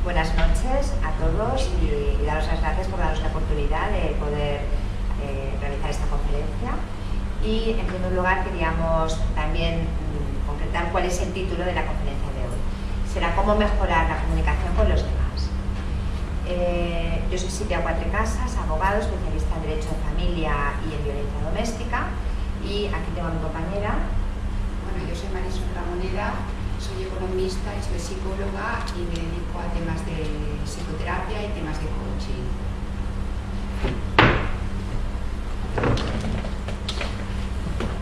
Buenas noches a todos y daros las gracias por darnos la oportunidad de poder realizar esta conferencia. Y en primer lugar queríamos también concretar cuál es el título de la conferencia de hoy. Será cómo mejorar la comunicación con los demás. Yo soy Silvia Cuatrecasas, abogado, especialista en Derecho de Familia y en Violencia Doméstica, y aquí tengo a mi compañera. Bueno, yo soy Marisol Ramoneda, soy economista y soy psicóloga y me dedico a temas de psicoterapia y temas de coaching.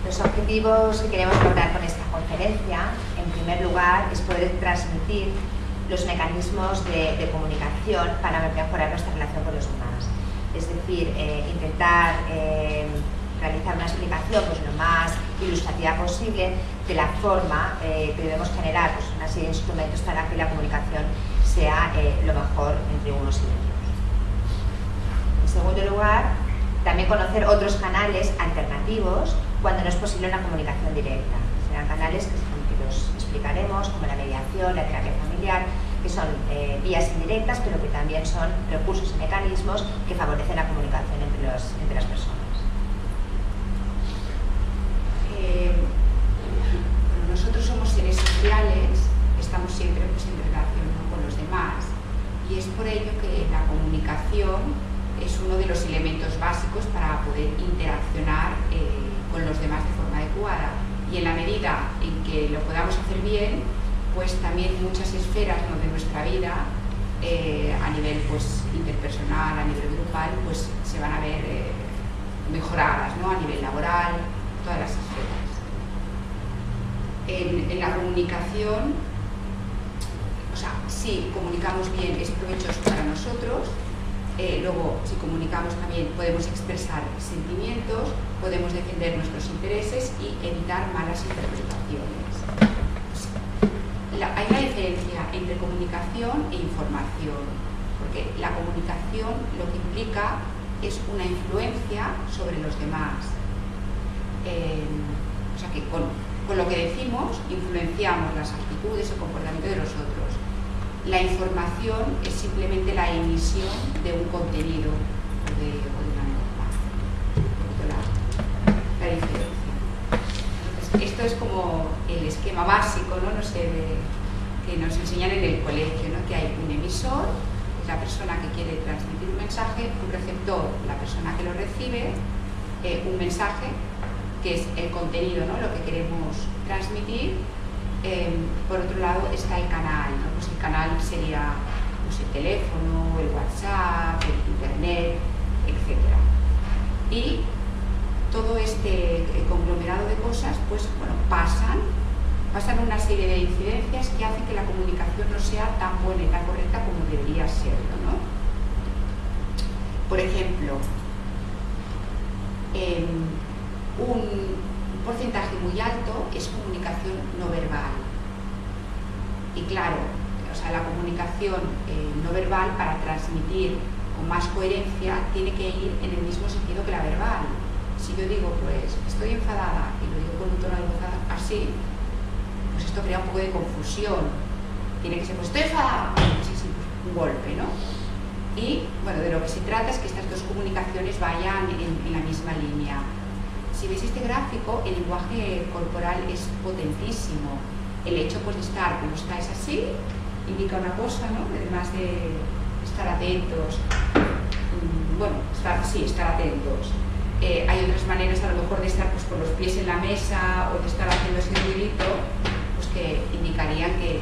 Los objetivos que queremos lograr con esta conferencia, en primer lugar, es poder transmitir los mecanismos de comunicación para mejorar nuestra relación con los demás. Es decir, intentar realizar una explicación lo más ilustrativa posible de la forma que debemos generar una serie de instrumentos para que la comunicación sea lo mejor entre unos y otros. En segundo lugar, también conocer otros canales alternativos cuando no es posible una comunicación directa. Serán canales que los explicaremos, como la mediación, la terapia familiar, que son vías indirectas, pero que también son recursos y mecanismos que favorecen la comunicación entre las personas. Nosotros somos seres sociales, estamos siempre en relación, ¿no?, con los demás, y es por ello que la comunicación es uno de los elementos básicos para poder interaccionar con los demás de forma adecuada, y en la medida en que lo podamos hacer bien, pues también muchas esferas, ¿no?, de nuestra vida a nivel interpersonal, a nivel grupal, pues se van a ver mejoradas, ¿no?, a nivel laboral, todas las esferas. En la comunicación, si comunicamos bien es provechoso para nosotros. Luego, si comunicamos también podemos expresar sentimientos, podemos defender nuestros intereses y evitar malas interpretaciones. Hay una diferencia entre comunicación e información, porque la comunicación lo que implica es una influencia sobre los demás. Que con lo que decimos influenciamos las actitudes o comportamiento de los otros. La información es simplemente la emisión de un contenido o de una norma. La diferencia. Entonces, esto es como el esquema básico, ¿no? Que nos enseñan en el colegio, ¿no? Que hay un emisor, que es la persona que quiere transmitir un mensaje, un receptor, la persona que lo recibe, un mensaje, que es el contenido, ¿no?, lo que queremos transmitir. Por otro lado está el canal, ¿no? Pues el canal sería el teléfono, el WhatsApp, el internet, etc. Y todo este conglomerado de cosas pasan una serie de incidencias que hacen que la comunicación no sea tan buena y tan correcta como debería serlo, ¿no? Por ejemplo, un porcentaje muy alto es comunicación no verbal. Y claro, la comunicación no verbal, para transmitir con más coherencia, tiene que ir en el mismo sentido que la verbal. Si yo digo, pues, estoy enfadada, y lo digo con un tono de voz así, pues esto crea un poco de confusión. Tiene que ser, pues, estoy enfadada, pues, un golpe, ¿no? Y, bueno, de lo que se trata es que estas dos comunicaciones vayan en la misma línea. Si veis este gráfico, el lenguaje corporal es potentísimo. El hecho de estar como estáis así indica una cosa, ¿no?, además de estar atentos. Estar atentos. Hay otras maneras, a lo mejor, de estar con los pies en la mesa o de estar haciendo ese ruidito, que indicarían que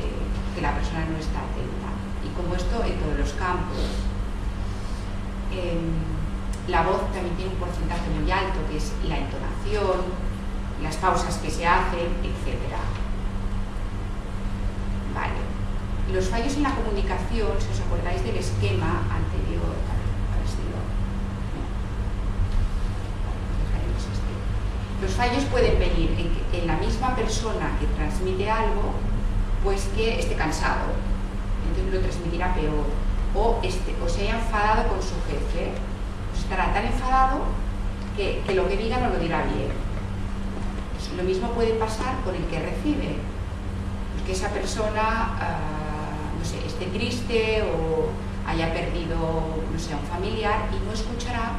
la persona no está atenta. Y como esto en todos los campos. La voz también tiene un porcentaje muy alto, que es la entonación, las pausas que se hacen, etc. Vale. Los fallos en la comunicación, si os acordáis del esquema anterior, los fallos pueden venir en la misma persona que transmite algo, pues que esté cansado, entonces lo transmitirá peor, o se haya enfadado con su jefe. Estará tan enfadado que lo que diga no lo dirá bien. Lo mismo puede pasar con el que recibe, que esa persona no sé, esté triste o haya perdido, no sé, a un familiar y no escuchará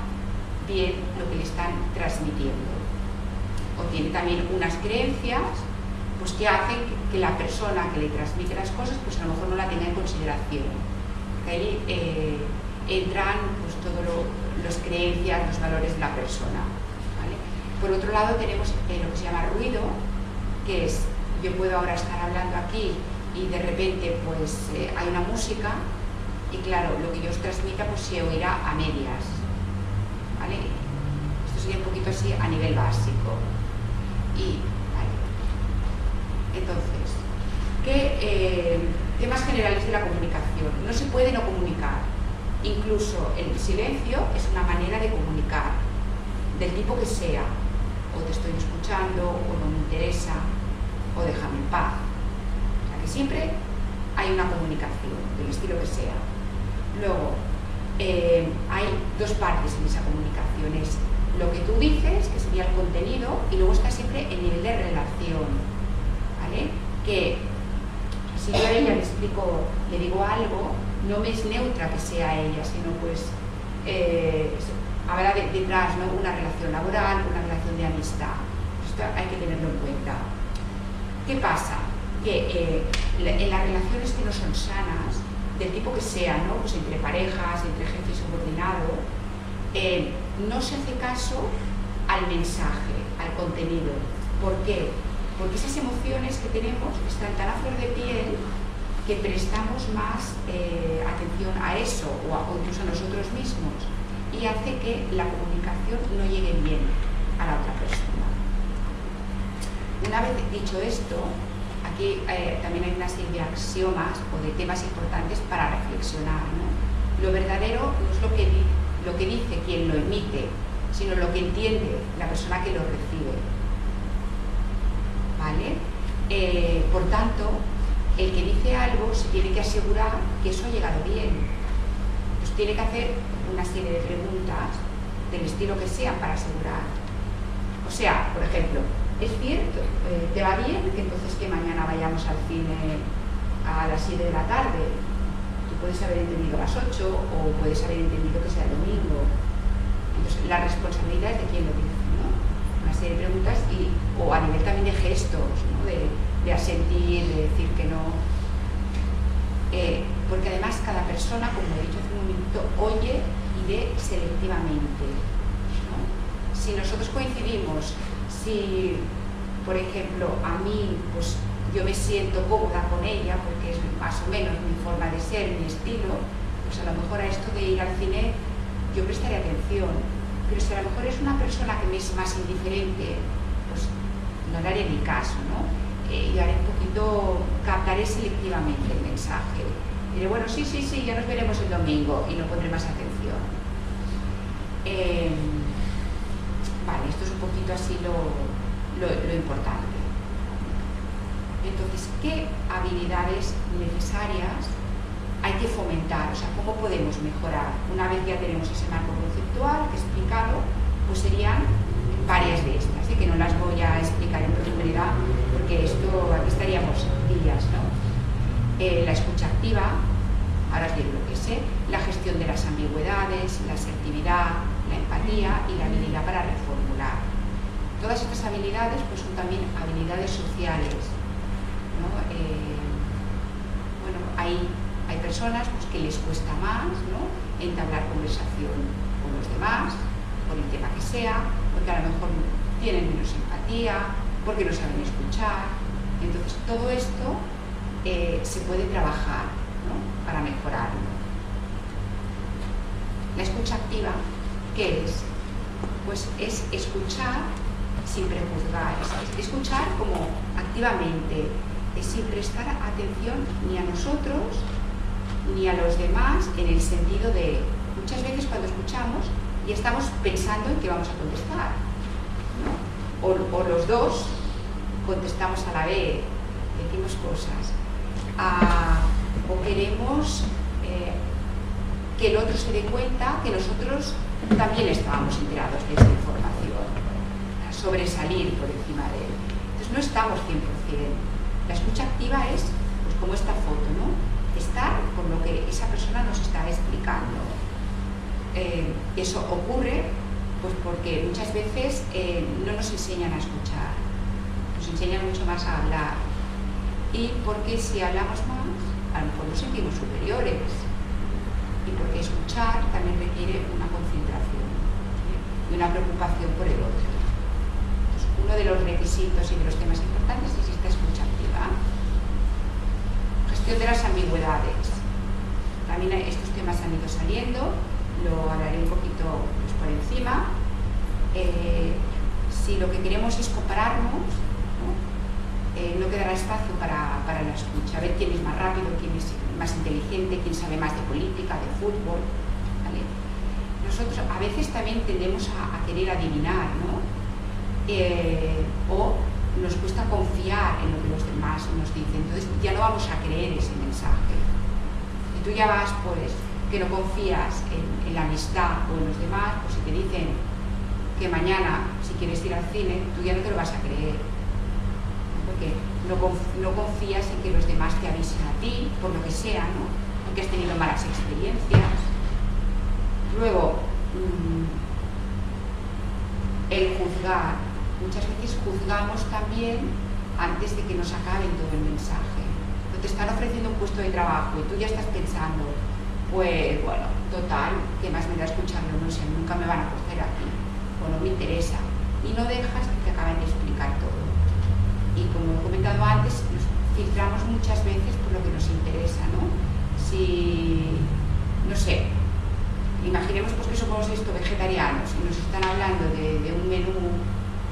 bien lo que le están transmitiendo. O tiene también unas creencias pues, que hacen que la persona que le transmite las cosas pues a lo mejor no la tenga en consideración. Que ahí entran pues, todas las creencias, los valores de la persona. ¿Vale? Por otro lado tenemos lo que se llama ruido, que es, yo puedo ahora estar hablando aquí y de repente pues hay una música y claro, lo que yo os transmita pues se oirá a medias. ¿Vale? Esto sería un poquito así a nivel básico. Y, vale. Entonces, temas generales de la comunicación. No se puede no comunicar. Incluso el silencio es una manera de comunicar, del tipo que sea. O te estoy escuchando, o no me interesa, o déjame en paz. O sea que siempre hay una comunicación, del estilo que sea. Luego, hay dos partes en esa comunicación. Es lo que tú dices, que sería el contenido, y luego está siempre el nivel de relación, ¿vale? Que si yo a ella le explico, le digo algo, no me es neutra que sea ella, sino pues habrá detrás, ¿no?, una relación laboral, una relación de amistad. Esto hay que tenerlo en cuenta. ¿Qué pasa? Que en las relaciones que no son sanas, del tipo que sea, ¿no?, pues entre parejas, entre jefe y subordinado, no se hace caso al mensaje, al contenido. ¿Por qué? Porque esas emociones que tenemos están tan a flor de piel que prestamos más atención a eso o incluso a nosotros mismos y hace que la comunicación no llegue bien a la otra persona. Una vez dicho esto, aquí también hay una serie de axiomas o de temas importantes para reflexionar, ¿no? Lo verdadero no es lo que dice quien lo emite, sino lo que entiende la persona que lo recibe. ¿Vale? Por tanto, el que dice algo se tiene que asegurar que eso ha llegado bien. Pues tiene que hacer una serie de preguntas del estilo que sea para asegurar. O sea, por ejemplo, ¿es cierto? ¿Te va bien que entonces que mañana vayamos al cine a las 7 de la tarde? Tú puedes haber entendido a las 8 o puedes haber entendido que sea el domingo. Entonces, la responsabilidad es de quien lo dice, ¿no? Una serie de preguntas o a nivel también de gestos, ¿no? De asentir, de decir que no. Porque además cada persona, como he dicho hace un minuto, oye y ve selectivamente, ¿no? Si nosotros coincidimos, si, por ejemplo, a mí, pues yo me siento cómoda con ella porque es más o menos mi forma de ser, mi estilo, pues a lo mejor a esto de ir al cine yo prestaré atención, pero si a lo mejor es una persona que me es más indiferente, pues no le haré ni caso, ¿no? Yo haré un poquito, captaré selectivamente el mensaje. Diré, bueno, sí, ya nos veremos el domingo y no pondré más atención. Vale, esto es un poquito así lo importante. Entonces, ¿qué habilidades necesarias hay que fomentar? O sea, ¿cómo podemos mejorar? Una vez ya tenemos ese marco conceptual que he explicado, pues serían varias de estas, que no las voy a explicar en profundidad porque aquí estaríamos días, ¿no? La escucha activa, ahora os digo lo que sé, la gestión de las ambigüedades, la asertividad, la empatía y la habilidad para reformular. Todas estas habilidades pues, son también habilidades sociales, ¿no? Bueno, hay personas pues, que les cuesta más, ¿no?, entablar conversación con los demás, por el tema que sea, porque a lo mejor tienen menos empatía, porque no saben escuchar. Entonces todo esto se puede trabajar, ¿no?, para mejorarlo. La escucha activa, ¿qué es? Pues es escuchar sin prejuzgar, es escuchar como activamente, sin prestar atención ni a nosotros ni a los demás, en el sentido de muchas veces cuando escuchamos y estamos pensando en qué vamos a contestar, ¿no? O los dos contestamos a la vez, decimos cosas, o queremos que el otro se dé cuenta que nosotros también estábamos enterados de esa información, sobresalir por encima de él. Entonces no estamos 100%. La escucha activa es pues como esta foto, ¿no?, estar con lo que esa persona nos está explicando. Eso ocurre pues porque muchas veces no nos enseñan a escuchar, nos enseñan mucho más a hablar, y porque si hablamos más, a lo mejor nos sentimos superiores, y porque escuchar también requiere una concentración, ¿sí? Y una preocupación por el otro. Entonces, uno de los requisitos y de los temas importantes es esta escucha activa. Gestión de las ambigüedades. También estos temas han ido saliendo, lo hablaré un poquito pues, por encima. Si lo que queremos es compararnos, no quedará espacio para la escucha, a ver quién es más rápido, quién es más inteligente, quién sabe más de política, de fútbol, ¿vale? Nosotros a veces también tendemos a querer adivinar, ¿no? O nos cuesta confiar en lo que los demás nos dicen, entonces ya no vamos a creer ese mensaje. Si tú ya vas, pues, que no confías en la amistad o en los demás, pues si te dicen que mañana, si quieres ir al cine, tú ya no te lo vas a creer, porque no confías en que los demás te avisen a ti, por lo que sea, ¿no? Porque has tenido malas experiencias. Luego, el juzgar. Muchas veces juzgamos también antes de que nos acaben todo el mensaje. O te están ofreciendo un puesto de trabajo y tú ya estás pensando, pues bueno, total, ¿qué más me da escucharlo? No sé, nunca me van a coger aquí, o no me interesa. Y no dejas que te acaben de explicar todo. Y como he comentado antes, nos filtramos muchas veces por lo que nos interesa, ¿no? Si, no sé, imaginemos pues que somos vegetarianos y nos están hablando de un menú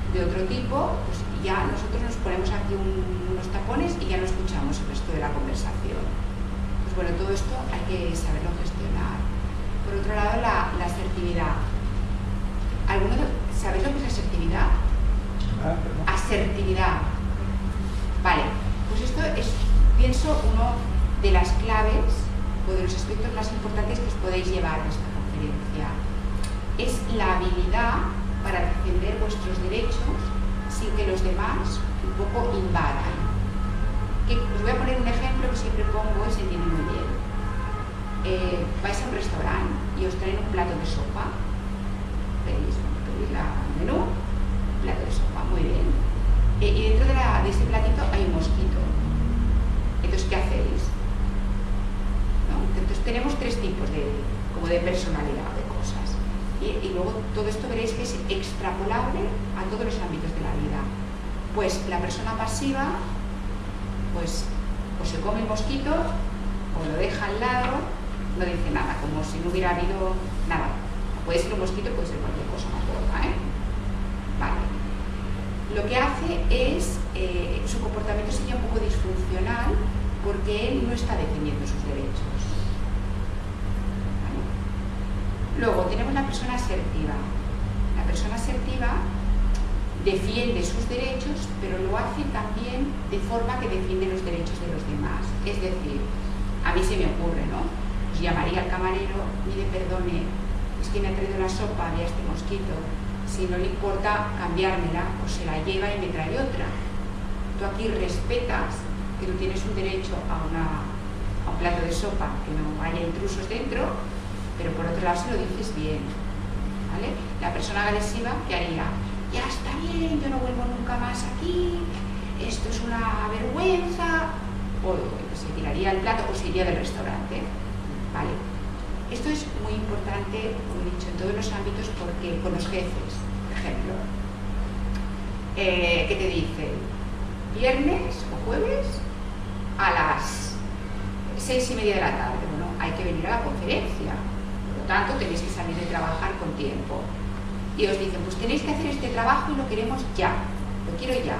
de otro tipo, pues ya nosotros nos ponemos aquí unos tapones y ya no escuchamos el resto de la conversación. Pues bueno, todo esto hay que saberlo gestionar. Por otro lado, la asertividad. ¿Sabéis lo que es asertividad? Asertividad. Vale, pues esto es, pienso, uno de las claves o de los aspectos más importantes que os podéis llevar a esta conferencia. Es la habilidad para defender vuestros derechos sin que los demás un poco invadan. Os voy a poner un ejemplo que siempre pongo y se entiende muy bien. Vais a un restaurante y os traen un plato de sopa, pedís el menú, un plato de sopa, muy bien. Y dentro de ese platito hay un mosquito. Entonces, ¿qué hacéis? ¿No? Entonces tenemos tres tipos de personalidad, de cosas. Y luego todo esto veréis que es extrapolable a todos los ámbitos de la vida. Pues la persona pasiva, pues o se come el mosquito o lo deja al lado, no dice nada, como si no hubiera habido nada. Puede ser un mosquito, puede ser cualquier cosa más gorda, ¿eh? Vale. Lo que hace es, su comportamiento sería un poco disfuncional porque él no está defendiendo sus derechos. Luego tenemos la persona asertiva. La persona asertiva defiende sus derechos, pero lo hace también de forma que defiende los derechos de los demás. Es decir, a mí se me ocurre, ¿no? Pues llamaría al camarero, mire, perdone, es que me ha traído la sopa, había este mosquito. Si no le importa cambiármela, pues se la lleva y me trae otra. Tú aquí respetas que tú tienes un derecho a un plato de sopa, que no haya intrusos dentro, pero por otro lado se lo dices bien, ¿vale? La persona agresiva, ¿qué haría? Ya está bien, yo no vuelvo nunca más aquí, esto es una vergüenza, o se tiraría el plato o se iría del restaurante, ¿vale? Esto es muy importante, como he dicho, en todos los ámbitos, porque con los jefes, por ejemplo, ¿qué te dicen? Viernes o jueves a las 6:30 de la tarde, bueno, hay que venir a la conferencia. Tanto tenéis que salir de trabajar con tiempo y os dicen, pues tenéis que hacer este trabajo y lo queremos ya, lo quiero ya.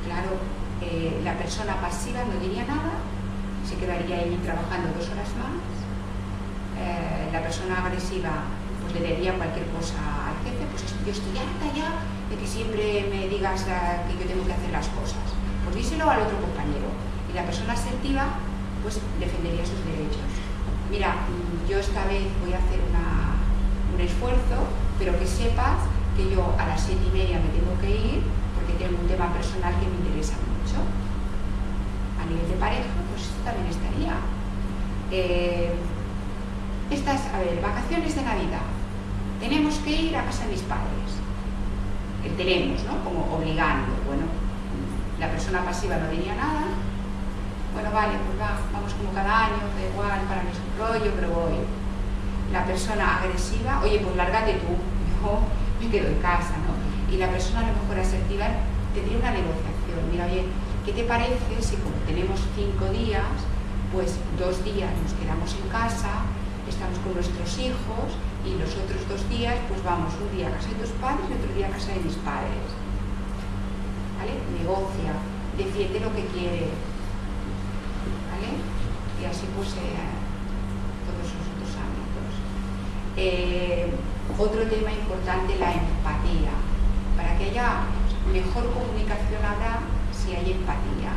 Claro, la persona pasiva no diría nada, se quedaría allí trabajando 2 horas más. La persona agresiva pues le diría cualquier cosa al jefe, pues yo estoy harta ya de que siempre me digas que yo tengo que hacer las cosas, pues díselo al otro compañero. Y la persona asertiva pues defendería sus derechos. Mira, yo esta vez voy a hacer un esfuerzo, pero que sepas que yo a las 7:30 me tengo que ir porque tengo un tema personal que me interesa mucho. a nivel de pareja, pues esto también estaría. A ver, vacaciones de Navidad. Tenemos que ir a casa de mis padres. Tenemos, ¿no? Como obligando. Bueno, la persona pasiva no diría nada. Bueno, vale, pues vamos como cada año, da igual, para mí es un rollo, pero voy. La persona agresiva, oye, pues lárgate tú, yo me quedo en casa, ¿no? Y la persona a lo mejor asertiva tendría una negociación. Mira, oye, ¿qué te parece si como tenemos 5 días, pues 2 días nos quedamos en casa, estamos con nuestros hijos y los otros 2 días, pues vamos un día a casa de tus padres y otro día a casa de mis padres? ¿Vale? Negocia, defiende lo que quiere, ¿vale? Y así pues todos los otros ámbitos. Otro tema importante, la empatía. Para que haya mejor comunicación habrá si hay empatía.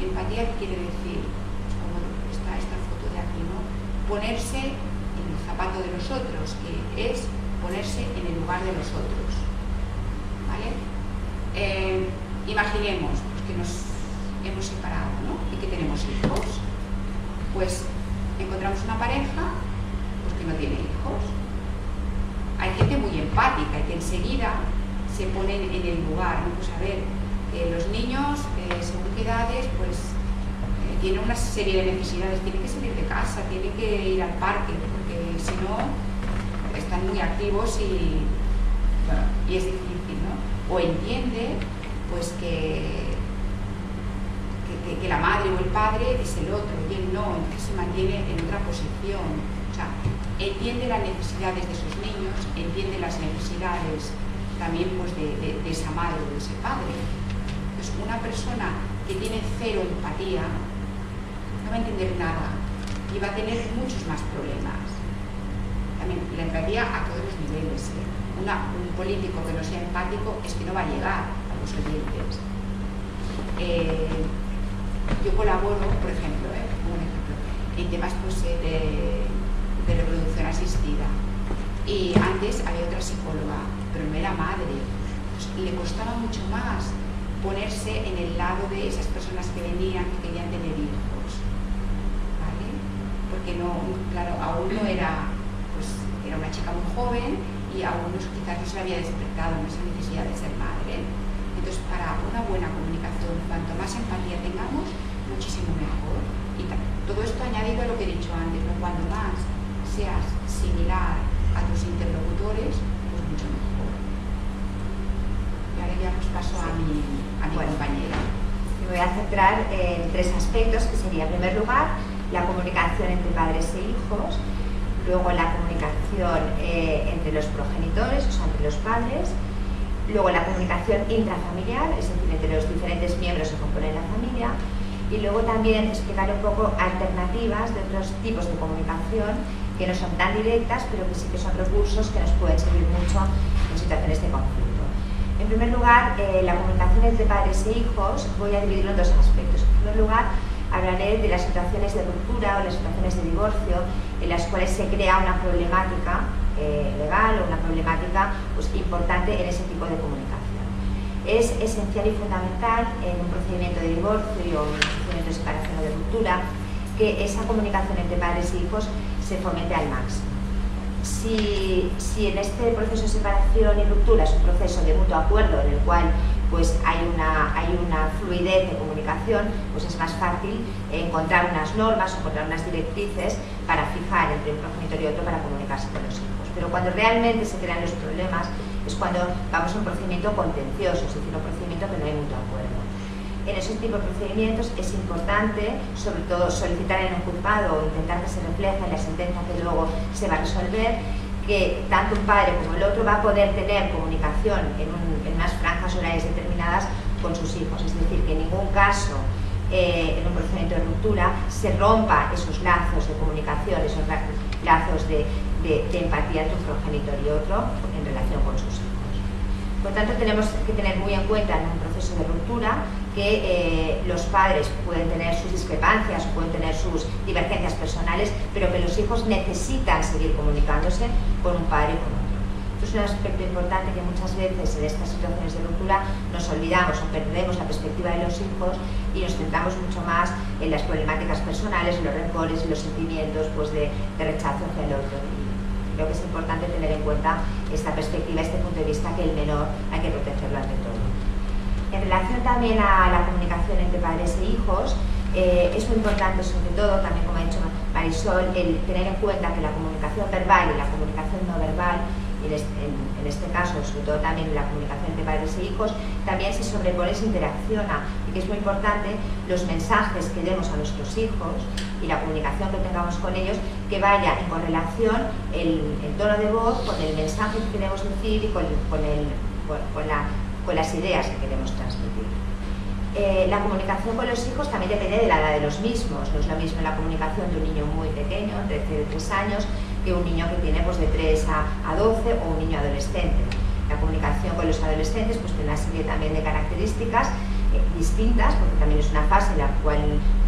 Empatía quiere decir, como está esta foto de aquí, ¿no? Ponerse en el zapato de los otros, que es ponerse en el lugar de los otros, ¿vale? Imaginemos pues, que nos hemos separado, ¿no? Y que tenemos hijos. Pues encontramos una pareja pues, que no tiene hijos. Hay gente muy empática y que enseguida se ponen en el lugar, ¿no? Pues a ver, los niños, según qué edades, pues tienen una serie de necesidades, tienen que salir de casa, tienen que ir al parque, porque si no, están muy activos y, bueno, y es difícil, ¿no? O entiende, pues que la madre o el padre es el otro y él no, entonces se mantiene en otra posición. O sea, entiende las necesidades de sus niños, entiende las necesidades también pues, de esa madre o de ese padre. Entonces, una persona que tiene cero empatía no va a entender nada y va a tener muchos más problemas. También la empatía a todos los niveles. Un político que no sea empático es que no va a llegar a los oyentes. Yo colaboro, por ejemplo, como un ejemplo, en temas pues, de reproducción asistida. Y antes había otra psicóloga, pero no era madre. Pues, le costaba mucho más ponerse en el lado de esas personas que venían, que querían tener hijos, ¿vale? Porque no, claro, aún no era, pues era una chica muy joven y aún quizás no se le había despertado esa necesidad de ser madre. Entonces, para una buena comunicación, cuanto más empatía tengamos, muchísimo mejor. Y todo esto añadido a lo que he dicho antes, ¿no? Cuando más seas similar a tus interlocutores, pues mucho mejor. Y ahora ya pues paso a mi compañera. Me voy a centrar en 3 aspectos, que sería, en primer lugar, la comunicación entre padres e hijos, luego la comunicación entre los progenitores, o sea, entre los padres, luego la comunicación intrafamiliar, es decir, entre los diferentes miembros que componen la familia, y luego también explicar un poco alternativas de otros tipos de comunicación que no son tan directas, pero que sí que son recursos que nos pueden servir mucho en situaciones de conflicto. En primer lugar, la comunicación entre padres e hijos voy a dividirlo en 2 aspectos. En primer lugar, hablaré de las situaciones de ruptura o las situaciones de divorcio en las cuales se crea una problemática legal o una problemática pues, importante en ese tipo de comunicación. Es esencial y fundamental en un procedimiento de divorcio o en un procedimiento de separación o de ruptura que esa comunicación entre padres e hijos se fomente al máximo. Si en este proceso de separación y ruptura es un proceso de mutuo acuerdo en el cual pues, hay una fluidez de comunicación, pues es más fácil encontrar unas normas o encontrar unas directrices para fijar entre un progenitor y otro para comunicarse con los hijos. Pero cuando realmente se crean los problemas es cuando vamos a un procedimiento contencioso, es decir, un procedimiento que no hay mutuo acuerdo. En ese tipo de procedimientos es importante, sobre todo, solicitar en un juzgado o intentar que se refleje en la sentencia que luego se va a resolver, que tanto un padre como el otro va a poder tener comunicación en unas franjas horarias determinadas con sus hijos. Es decir, que en ningún caso en un procedimiento de ruptura se rompa esos lazos de comunicación, esos lazos de empatía entre un progenitor y otro en relación con sus hijos. Por tanto, tenemos que tener muy en cuenta en un proceso de ruptura que los padres pueden tener sus discrepancias o pueden tener sus divergencias personales, pero que los hijos necesitan seguir comunicándose con un padre y con otro. Esto es un aspecto importante que muchas veces en estas situaciones de ruptura nos olvidamos o perdemos la perspectiva de los hijos y nos centramos mucho más en las problemáticas personales, en los rencores y los sentimientos pues, de rechazo hacia el otro. Y creo que es importante tener en cuenta esta perspectiva, este punto de vista, que el menor hay que protegerlo ante todo. En relación también a la comunicación entre padres e hijos, es muy importante, sobre todo, también como ha dicho Marisol, el tener en cuenta que la comunicación verbal y la comunicación no verbal, en este caso, sobre todo también la comunicación entre padres e hijos, también se sobrepone, se interacciona, y que es muy importante los mensajes que demos a nuestros hijos y la comunicación que tengamos con ellos, que vaya en correlación el tono de voz con el mensaje que queremos decir y con las ideas que queremos transmitir. La comunicación con los hijos también depende de la edad de los mismos. No es lo mismo la comunicación de un niño muy pequeño, entre 3 años, que un niño que tiene pues, de 3 a 12 o un niño adolescente. La comunicación con los adolescentes pues, tiene una serie también de características distintas, porque también es una fase en la cual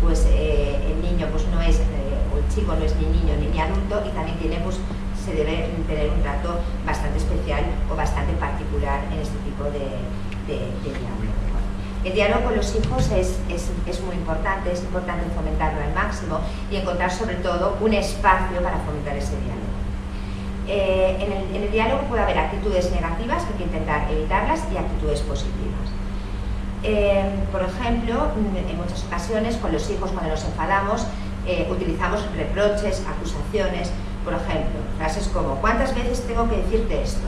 pues, el niño pues, no es, o el chico no es ni niño ni adulto, y también tiene, pues, se debe tener un trato bastante especial o bastante particular en este tipo de diálogo. El diálogo con los hijos es muy importante, es importante fomentarlo al máximo y encontrar sobre todo un espacio para fomentar ese diálogo. En el diálogo puede haber actitudes negativas, que hay que intentar evitarlas, y actitudes positivas. Por ejemplo, en muchas ocasiones con los hijos, cuando nos enfadamos, utilizamos reproches, acusaciones. Por ejemplo, frases como ¿cuántas veces tengo que decirte esto?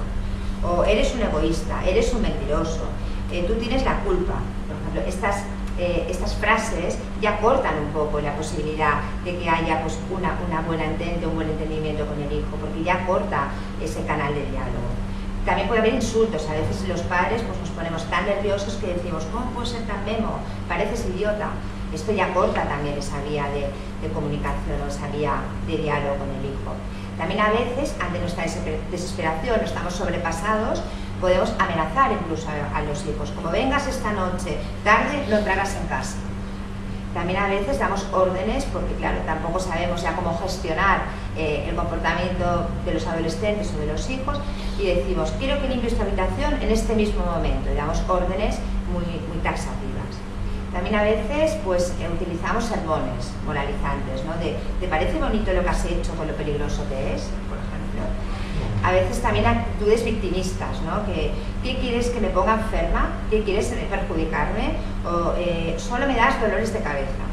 O eres un egoísta, eres un mentiroso, tú tienes la culpa. Por ejemplo, estas frases ya cortan un poco la posibilidad de que haya pues, una buena entente, un buen entendimiento con el hijo, porque ya corta ese canal de diálogo. También puede haber insultos. A veces los padres pues, nos ponemos tan nerviosos que decimos ¿cómo puedo ser tan memo? Pareces idiota. Esto ya corta también esa vía de comunicación o esa vía de diálogo con el hijo. También a veces, ante nuestra desesperación, estamos sobrepasados, podemos amenazar incluso a los hijos, como vengas esta noche, tarde, no entrarás en casa. También a veces damos órdenes, porque claro, tampoco sabemos ya cómo gestionar el comportamiento de los adolescentes o de los hijos, y decimos, quiero que limpies tu habitación en este mismo momento, y damos órdenes muy taxativas. También a veces pues, utilizamos sermones moralizantes, ¿no? ¿Te parece bonito lo que has hecho con lo peligroso que es? Por ejemplo. A veces también actitudes victimistas, ¿no? ¿Qué quieres, que me ponga enferma? ¿Qué quieres, perjudicarme? O solo me das dolores de cabeza.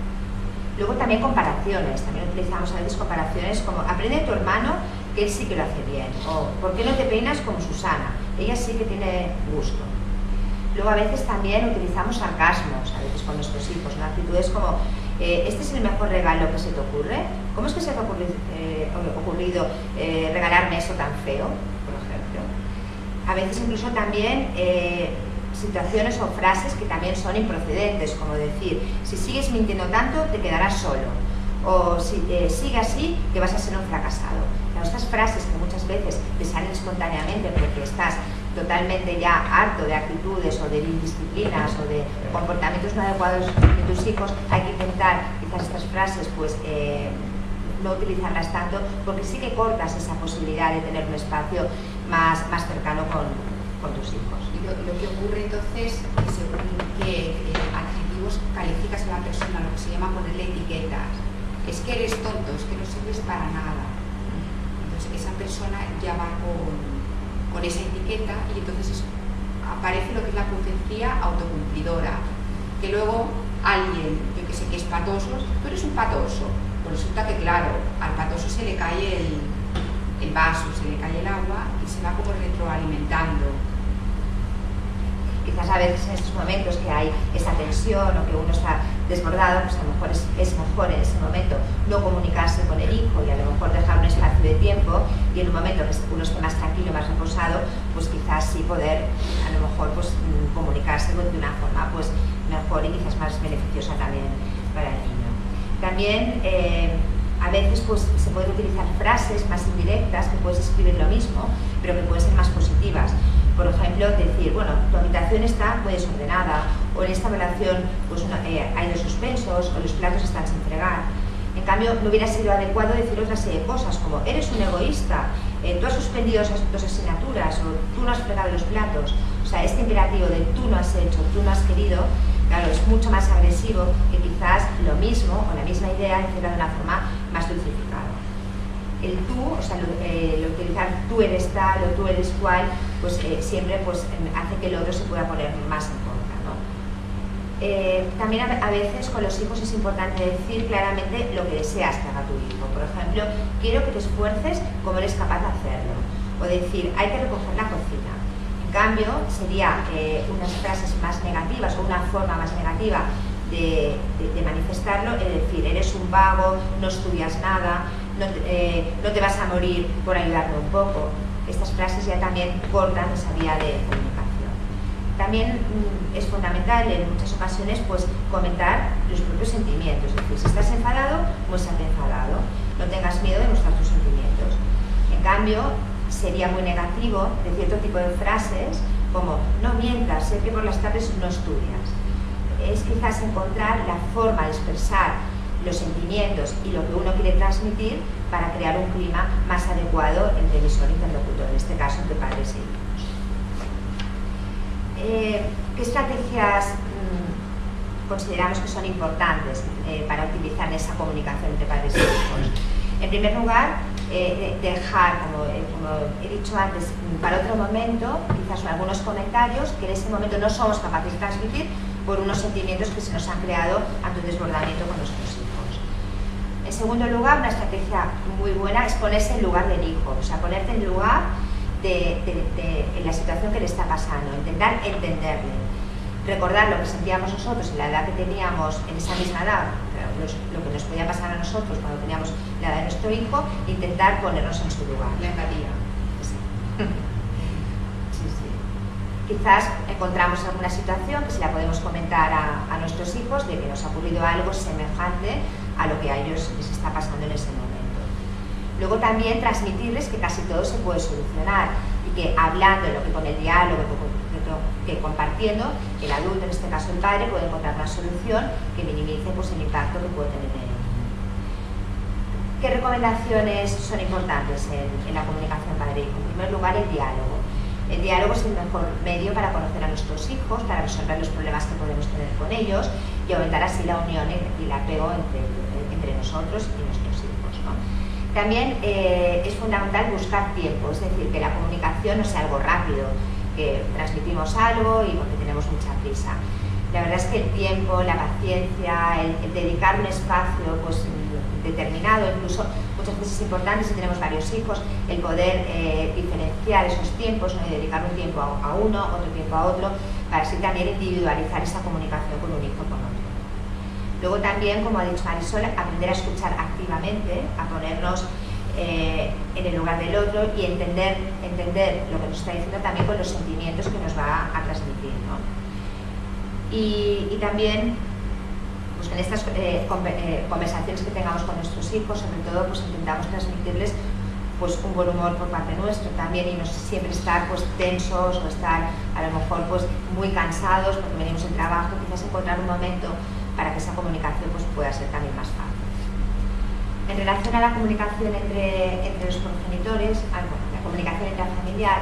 Luego también comparaciones, también utilizamos a veces comparaciones como aprende de tu hermano que él sí que lo hace bien, o ¿por qué no te peinas como Susana? Ella sí que tiene gusto. Luego a veces también utilizamos sarcasmos, a veces con nuestros hijos, ¿no? Actitudes como ¿este es el mejor regalo que se te ocurre? ¿Cómo es que se te ha ocurrido regalarme eso tan feo? Por ejemplo. A veces incluso también situaciones o frases que también son improcedentes, como decir, si sigues mintiendo tanto te quedarás solo, o si sigue así que vas a ser un fracasado. Claro, estas frases que muchas veces te salen espontáneamente porque estás totalmente ya harto de actitudes o de indisciplinas o de comportamientos no adecuados de tus hijos, hay que intentar quizás estas frases pues no utilizarlas tanto, porque sí que cortas esa posibilidad de tener un espacio más cercano con tus hijos. Y lo que ocurre entonces es que según qué adjetivos calificas a la persona, lo que se llama ponerle etiquetas, es que eres tonto, es que no sirves para nada. Entonces esa persona ya va con esa etiqueta, y entonces aparece lo que es la profecía autocumplidora, que luego alguien, yo que sé, que es patoso, tú eres un patoso, pues resulta que claro, al patoso se le cae el vaso, se le cae el agua y se va como retroalimentando. Quizás a veces en estos momentos que hay esa tensión o que uno está desbordado, pues a lo mejor es mejor en ese momento no comunicarse con el hijo y a lo mejor dejar un espacio de tiempo, y en un momento que uno esté más tranquilo, más reposado, pues quizás sí poder a lo mejor pues comunicarse de una forma pues mejor y quizás más beneficiosa también para el niño. También a veces pues se pueden utilizar frases más indirectas, que puedes escribir lo mismo, pero que pueden ser más positivas. Por ejemplo, decir, bueno, tu habitación está muy desordenada, o en esta relación pues, hay dos suspensos, o los platos están sin fregar. En cambio, no hubiera sido adecuado decir otra serie de cosas, como eres un egoísta, tú has suspendido esas 2 asignaturas, o tú no has fregado los platos. O sea, este imperativo de tú no has hecho, tú no has querido, claro, es mucho más agresivo que quizás lo mismo o la misma idea encierra de una forma más dulcificada. El tú, o sea, el utilizar tú eres tal o tú eres cual, pues siempre pues, hace que el otro se pueda poner más en contra, ¿no? También a veces con los hijos es importante decir claramente lo que deseas que haga tu hijo. Por ejemplo, quiero que te esfuerces como eres capaz de hacerlo. O decir, hay que recoger la cocina. En cambio, sería unas frases más negativas o una forma más negativa de manifestarlo, es decir, eres un vago, no estudias nada, no te vas a morir por ayudarme un poco. Estas frases ya también cortan esa vía de comunicación. También es fundamental en muchas ocasiones pues, comentar los propios sentimientos, es decir, si estás enfadado, muéstrate enfadado, no tengas miedo de mostrar tus sentimientos. En cambio, sería muy negativo de cierto tipo de frases como no mientas, sé que por las tardes no estudias. Es quizás encontrar la forma de expresar los sentimientos y lo que uno quiere transmitir para crear un clima más adecuado entre emisor e interlocutor, en este caso entre padres e hijos. ¿Qué estrategias consideramos que son importantes para utilizar esa comunicación entre padres y hijos? En primer lugar, dejar, como he dicho antes, para otro momento, quizás algunos comentarios que en ese momento no somos capaces de transmitir por unos sentimientos que se nos han creado ante un desbordamiento con nuestros hijos. En segundo lugar, una estrategia muy buena es ponerse en lugar del hijo, o sea, ponerte en lugar en la situación que le está pasando, intentar entenderle, recordar lo que sentíamos nosotros en la edad que teníamos, en esa misma edad, lo que nos podía pasar a nosotros cuando teníamos la edad de nuestro hijo, intentar ponernos en su lugar. La empatía. Sí. Quizás encontramos alguna situación que se la podemos comentar a nuestros hijos de que nos ha ocurrido algo semejante a lo que a ellos les está pasando en ese momento. Luego también transmitirles que casi todo se puede solucionar y que hablando, lo que con el diálogo, que compartiendo, el adulto, en este caso el padre, puede encontrar una solución que minimice pues, el impacto que puede tener en él. ¿Qué recomendaciones son importantes en la comunicación padre-hijo? En primer lugar, el diálogo. El diálogo es el mejor medio para conocer a nuestros hijos, para resolver los problemas que podemos tener con ellos y aumentar así la unión y el apego entre nosotros y nuestros hijos, ¿no? También es fundamental buscar tiempo, es decir, que la comunicación no sea algo rápido, que transmitimos algo y porque tenemos mucha prisa. La verdad es que el tiempo, la paciencia, el dedicar un espacio pues, determinado, incluso muchas veces es importante si tenemos varios hijos, el poder diferenciar esos tiempos, ¿no? Y dedicar un tiempo a uno, otro tiempo a otro, para así también individualizar esa comunicación con un hijo o con otro. Luego también, como ha dicho Marisol, aprender a escuchar activamente, a ponernos en el lugar del otro y entender lo que nos está diciendo también con los sentimientos que nos va a transmitir, ¿no? Y también pues en estas conversaciones que tengamos con nuestros hijos, sobre todo pues intentamos transmitirles pues un buen humor por parte nuestro también y no siempre estar pues tensos o estar a lo mejor pues muy cansados porque venimos del trabajo, quizás encontrar un momento para que esa comunicación pues pueda ser también más fácil. En relación a la comunicación entre los progenitores, la comunicación intrafamiliar,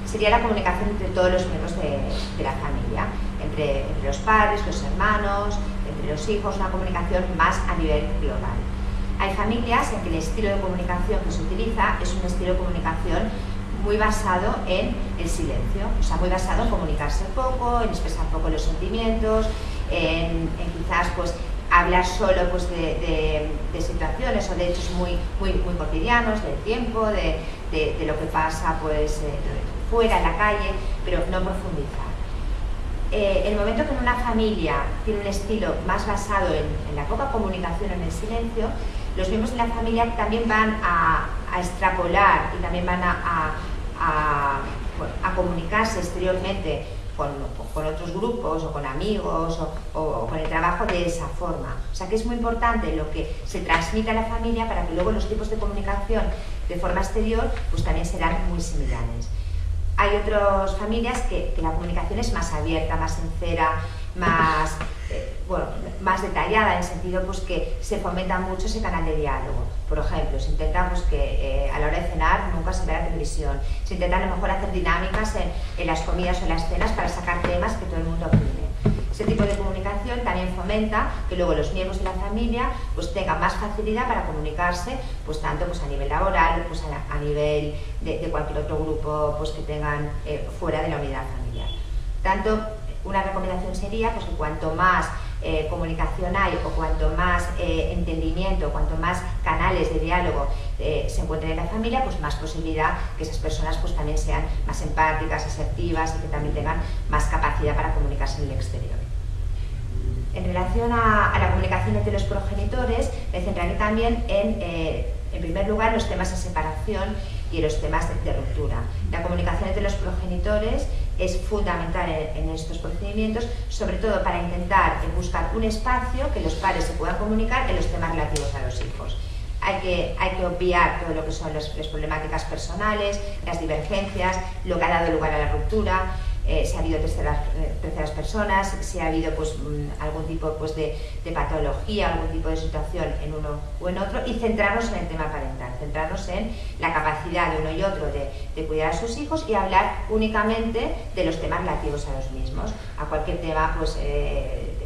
sería la comunicación entre todos los miembros de la familia, entre los padres, los hermanos, entre los hijos, una comunicación más a nivel global. Hay familias en que el estilo de comunicación que se utiliza es un estilo de comunicación muy basado en el silencio, o sea, muy basado en comunicarse poco, en expresar poco los sentimientos, en quizás pues hablar solo pues, de situaciones o de hechos muy cotidianos, del tiempo, de lo que pasa pues, fuera, en la calle, pero no profundizar. El momento que en una familia tiene un estilo más basado en la poca comunicación, en el silencio, los miembros de la familia también van a extrapolar y también van a comunicarse exteriormente con otros grupos o con amigos o con el trabajo de esa forma. O sea que es muy importante lo que se transmite a la familia para que luego los tipos de comunicación de forma exterior pues también serán muy similares. Hay otras familias que la comunicación es más abierta, más sincera, más detallada, en el sentido pues, que se fomenta mucho ese canal de diálogo. Por ejemplo, se intenta pues, que a la hora de cenar nunca se vea la televisión, se intenta a lo mejor hacer dinámicas en las comidas o en las cenas para sacar temas que todo el mundo opine. Ese tipo de comunicación también fomenta que luego los miembros de la familia pues, tengan más facilidad para comunicarse, pues, tanto pues, a nivel laboral, pues, a nivel de cualquier otro grupo pues, que tengan fuera de la unidad familiar. Tanto, una recomendación sería pues, que cuanto más comunicación hay o cuanto más entendimiento, cuanto más canales de diálogo se encuentren en la familia, pues más posibilidad que esas personas pues, también sean más empáticas, asertivas y que también tengan más capacidad para comunicarse en el exterior. En relación a la comunicación entre los progenitores, me centraré también en primer lugar, los temas de separación y los temas de ruptura. La comunicación entre los progenitores es fundamental en estos procedimientos, sobre todo para intentar buscar un espacio que los padres se puedan comunicar en los temas relativos a los hijos. Hay que obviar todo lo que son las problemáticas personales, las divergencias, lo que ha dado lugar a la ruptura, si ha habido terceras personas, si ha habido pues, algún tipo pues, de patología, algún tipo de situación en uno o en otro, y centrarnos en el tema parental, centrarnos en la capacidad de uno y otro de cuidar a sus hijos y hablar únicamente de los temas relativos a los mismos, a cualquier tema, pues,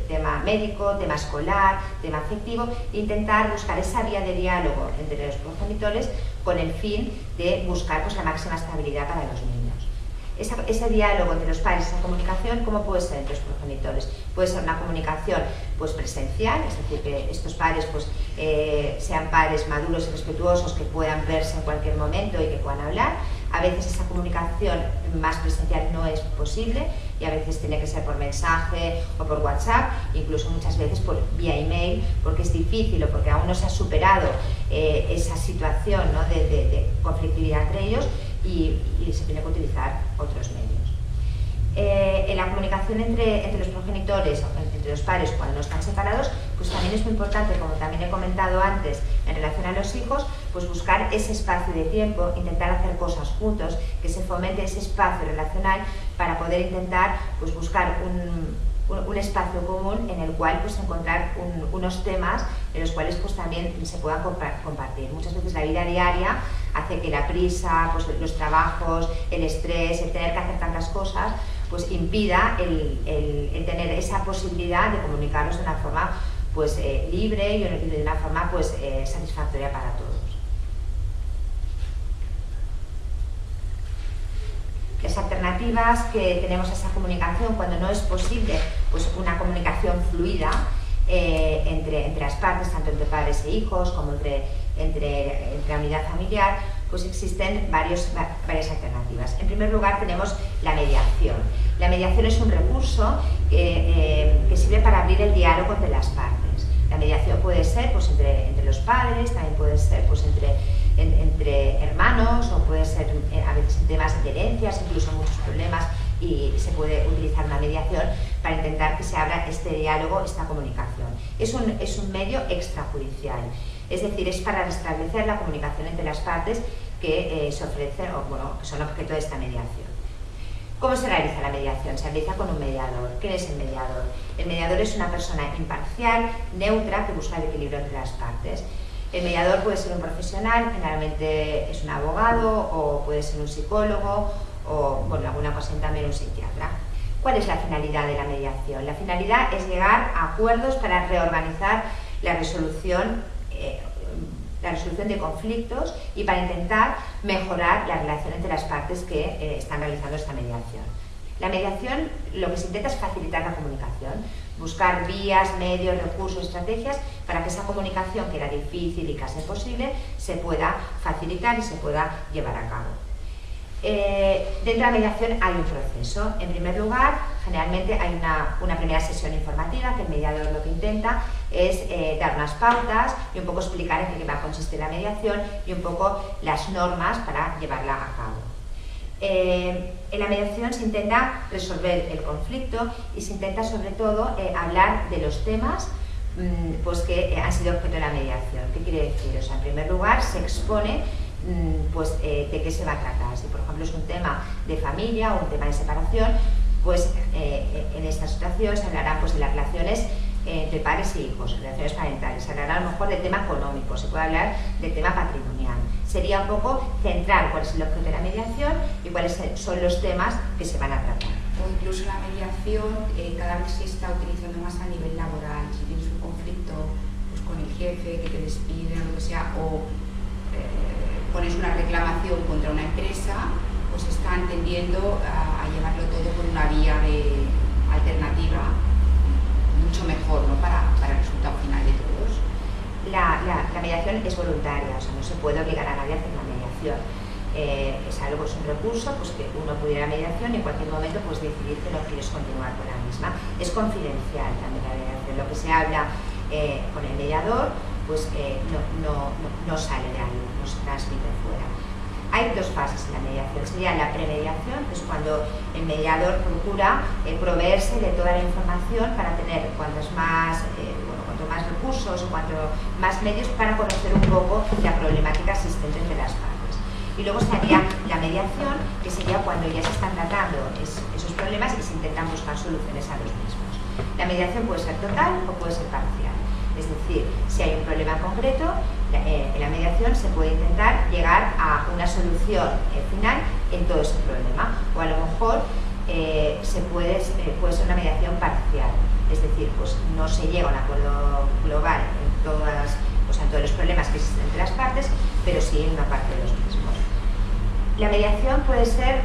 tema médico, tema escolar, tema afectivo, e intentar buscar esa vía de diálogo entre los progenitores con el fin de buscar pues, la máxima estabilidad para los niños. Ese diálogo entre los padres, esa comunicación, ¿cómo puede ser entre los progenitores? Puede ser una comunicación pues, presencial, es decir, que estos padres pues, sean padres maduros y respetuosos, que puedan verse en cualquier momento y que puedan hablar. A veces esa comunicación más presencial no es posible y a veces tiene que ser por mensaje o por WhatsApp, incluso muchas veces por vía email, porque es difícil o porque aún no se ha superado esa situación, ¿no? de conflictividad entre ellos y se tiene que utilizar otros medios. En la comunicación entre los progenitores, entre los padres cuando no están separados, pues también es muy importante, como también he comentado antes, en relación a los hijos, pues buscar ese espacio de tiempo, intentar hacer cosas juntos, que se fomente ese espacio relacional para poder intentar pues, buscar un espacio común en el cual pues, encontrar unos temas en los cuales pues, también se puedan compartir. Muchas veces la vida diaria hace que la prisa, pues, los trabajos, el estrés, el tener que hacer tantas cosas, pues impida el tener esa posibilidad de comunicarnos de una forma pues, libre y de una forma pues, satisfactoria para todos. Las alternativas que tenemos a esa comunicación cuando no es posible pues, una comunicación fluida entre las partes, tanto entre padres e hijos como entre la unidad familiar, pues existen varias alternativas. En primer lugar tenemos la mediación. La mediación es un recurso que sirve para abrir el diálogo entre las partes. La mediación puede ser pues, entre los padres, también puede ser pues, entre hermanos, o puede ser a veces en temas de herencias, incluso muchos problemas, y se puede utilizar una mediación para intentar que se abra este diálogo, esta comunicación. Es un medio extrajudicial, es decir, es para restablecer la comunicación entre las partes que se ofrecen, o bueno, que son objeto de esta mediación. ¿Cómo se realiza la mediación? Se realiza con un mediador. ¿Quién es el mediador? El mediador es una persona imparcial, neutra, que busca el equilibrio entre las partes. El mediador puede ser un profesional, generalmente es un abogado, o puede ser un psicólogo, o bueno, alguna ocasión también un psiquiatra. ¿Cuál es la finalidad de la mediación? La finalidad es llegar a acuerdos para reorganizar la resolución de conflictos y para intentar mejorar la relación entre las partes que están realizando esta mediación. La mediación lo que se intenta es facilitar la comunicación, buscar vías, medios, recursos, estrategias para que esa comunicación, que era difícil y casi imposible, se pueda facilitar y se pueda llevar a cabo. Dentro de la mediación hay un proceso. En primer lugar, generalmente hay una primera sesión informativa que el mediador lo que intenta es dar unas pautas y un poco explicar en qué va a consistir la mediación y un poco las normas para llevarla a cabo. En la mediación se intenta resolver el conflicto y se intenta sobre todo hablar de los temas pues, que han sido objeto de la mediación. ¿Qué quiere decir? O sea, en primer lugar se expone pues, de qué se va a tratar. Si por ejemplo es un tema de familia o un tema de separación, pues en esta situación se hablarán pues, de las relaciones entre padres e hijos, relaciones parentales, se hablará a lo mejor del tema económico, se puede hablar del tema patrimonial. Sería un poco central cuál es el objeto de la mediación y cuáles son los temas que se van a tratar. O incluso la mediación cada vez se está utilizando más a nivel laboral. Si tienes un conflicto pues, con el jefe, que te despiden o lo que sea, o pones una reclamación contra una empresa, pues están tendiendo a llevarlo todo por una vía alternativa mucho mejor, ¿no? para el resultado final de todos. La mediación es voluntaria, o sea, no se puede obligar a nadie a hacer una mediación. Es algo, es un recurso pues, que uno pudiera mediación y en cualquier momento pues, decidir que no quieres continuar con la misma. Es confidencial también la mediación. Lo que se habla con el mediador pues, no sale de ahí, no se transmite fuera. Hay dos fases en la mediación. Sería la premediación, que es cuando el mediador procura proveerse de toda la información para tener cuanto más recursos o cuanto más medios para conocer un poco la problemática existente entre las partes. Y luego estaría la mediación, que sería cuando ya se están tratando esos problemas y se intentan buscar soluciones a los mismos. La mediación puede ser total o puede ser parcial. Es decir, si hay un problema concreto, en la mediación se puede intentar llegar a una solución final en todo ese problema. O a lo mejor puede ser una mediación parcial. Es decir, pues no se llega a un acuerdo global en todos los problemas que existen entre las partes, pero sí en una parte de los mismos. La mediación puede ser,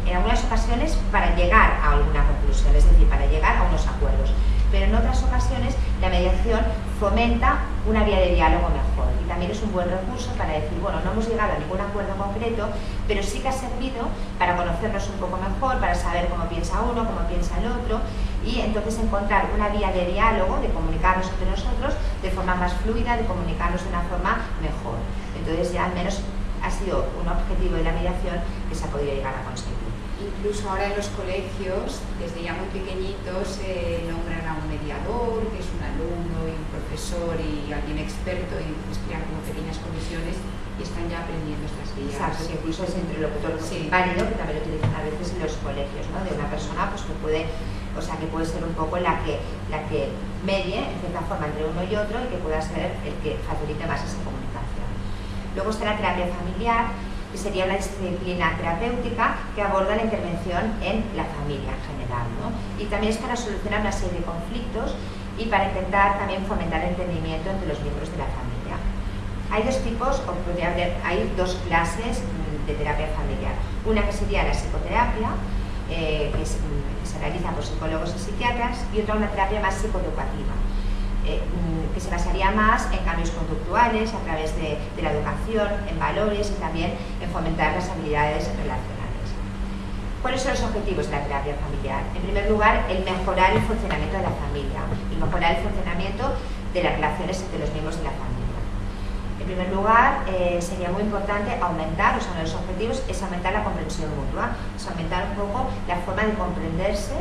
en algunas ocasiones, para llegar a alguna conclusión, es decir, para llegar a unos acuerdos. Pero en otras ocasiones la mediación fomenta una vía de diálogo mejor y también es un buen recurso para decir, bueno, no hemos llegado a ningún acuerdo concreto, pero sí que ha servido para conocernos un poco mejor, para saber cómo piensa uno, cómo piensa el otro y entonces encontrar una vía de diálogo, de comunicarnos entre nosotros de forma más fluida, de comunicarnos de una forma mejor. Entonces ya al menos ha sido un objetivo de la mediación que se ha podido llegar a conseguir. Incluso ahora en los colegios, desde ya muy pequeñitos, nombran a un mediador, que es un alumno y un profesor y alguien experto, y pues crean como pequeñas comisiones y están ya aprendiendo estas guías. Exacto, que incluso es interlocutor válido, que también lo utilizan a veces en los colegios, ¿no? De una persona pues, que puede ser un poco la que medie, en cierta forma, entre uno y otro y que pueda ser el que facilite más esa comunicación. Luego está la terapia familiar, que sería una disciplina terapéutica que aborda la intervención en la familia en general, ¿no? Y también es para solucionar una serie de conflictos y para intentar también fomentar el entendimiento entre los miembros de la familia. Hay dos tipos, hay dos clases de terapia familiar. Una que sería la psicoterapia, que se realiza por psicólogos y psiquiatras, y otra una terapia más psicoeducativa, que se basaría más en cambios conductuales a través de la educación, en valores y también en fomentar las habilidades relacionales. ¿Cuáles son los objetivos de la terapia familiar? En primer lugar, el mejorar el funcionamiento de la familia, el mejorar el funcionamiento de las relaciones entre los miembros de la familia. En primer lugar, sería muy importante aumentar, uno de los objetivos es aumentar la comprensión mutua, es aumentar un poco la forma de comprenderse,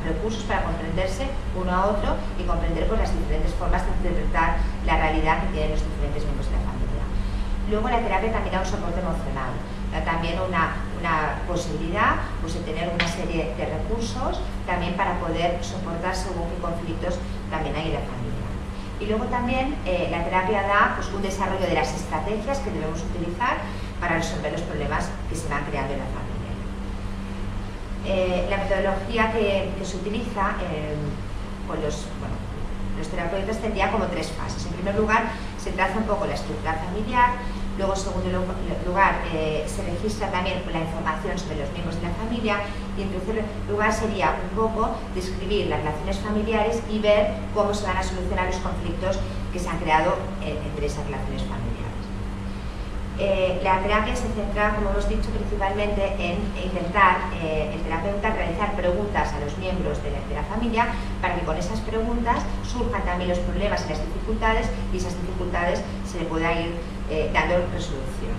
recursos para comprenderse uno a otro y comprender pues, las diferentes formas de interpretar la realidad que tienen los diferentes miembros de la familia. Luego la terapia también da un soporte emocional, da también una posibilidad pues, de tener una serie de recursos también para poder soportar según qué conflictos también hay en la familia. Y luego también la terapia da pues, un desarrollo de las estrategias que debemos utilizar para resolver los problemas que se van creando en la familia. La metodología que se utiliza con los terapeutas tendría como tres fases. En primer lugar, se traza un poco la estructura familiar. Luego, en segundo lugar, se registra también la información sobre los miembros de la familia y en tercer lugar sería un poco describir las relaciones familiares y ver cómo se van a solucionar los conflictos que se han creado entre esas relaciones familiares. La terapia se centra, como hemos dicho, principalmente en intentar el terapeuta realizar preguntas a los miembros de la familia para que con esas preguntas surjan también los problemas y las dificultades y esas dificultades se le pueda ir dando resolución.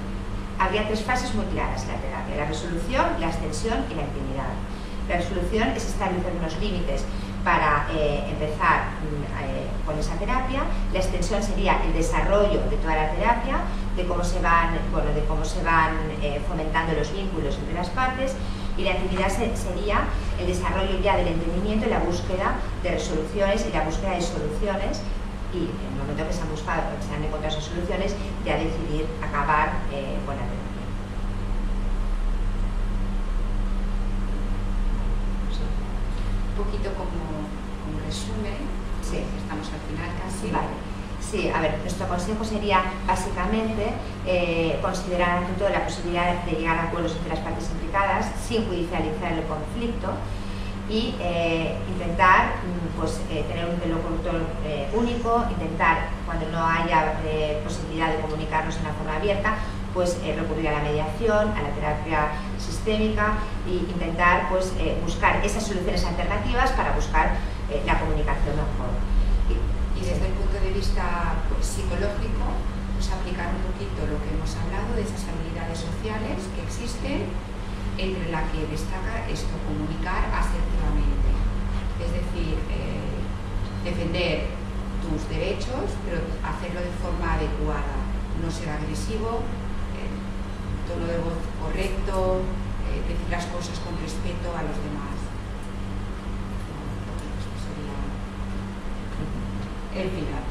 Habría tres fases muy claras en la terapia: la resolución, la extensión y la intimidad. La resolución es establecer unos límites para empezar con esa terapia. La extensión sería el desarrollo de toda la terapia, de cómo se van fomentando los vínculos entre las partes, Y la actividad sería el desarrollo ya del entendimiento y la búsqueda de resoluciones y la búsqueda de soluciones, y en el momento que se han buscado, que se han encontrado esas soluciones, ya decidir acabar con la terapia. Un poquito como resumen, sí. Estamos al final casi. Vale. Sí, a ver, nuestro consejo sería básicamente considerar ante todo la posibilidad de llegar a acuerdos entre las partes implicadas sin judicializar el conflicto y intentar tener un interlocutor único, intentar, cuando no haya posibilidad de comunicarnos de una forma abierta, pues recurrir a la mediación, a la terapia sistémica e intentar buscar esas soluciones alternativas para buscar la comunicación mejor. Y desde el punto de vista psicológico, aplicar un poquito lo que hemos hablado de esas habilidades sociales que existen, entre la que destaca esto, comunicar asertivamente. Es decir, defender tus derechos, pero hacerlo de forma adecuada, no ser agresivo, tono de voz correcto, decir las cosas con respeto a los demás. Esto sería el final.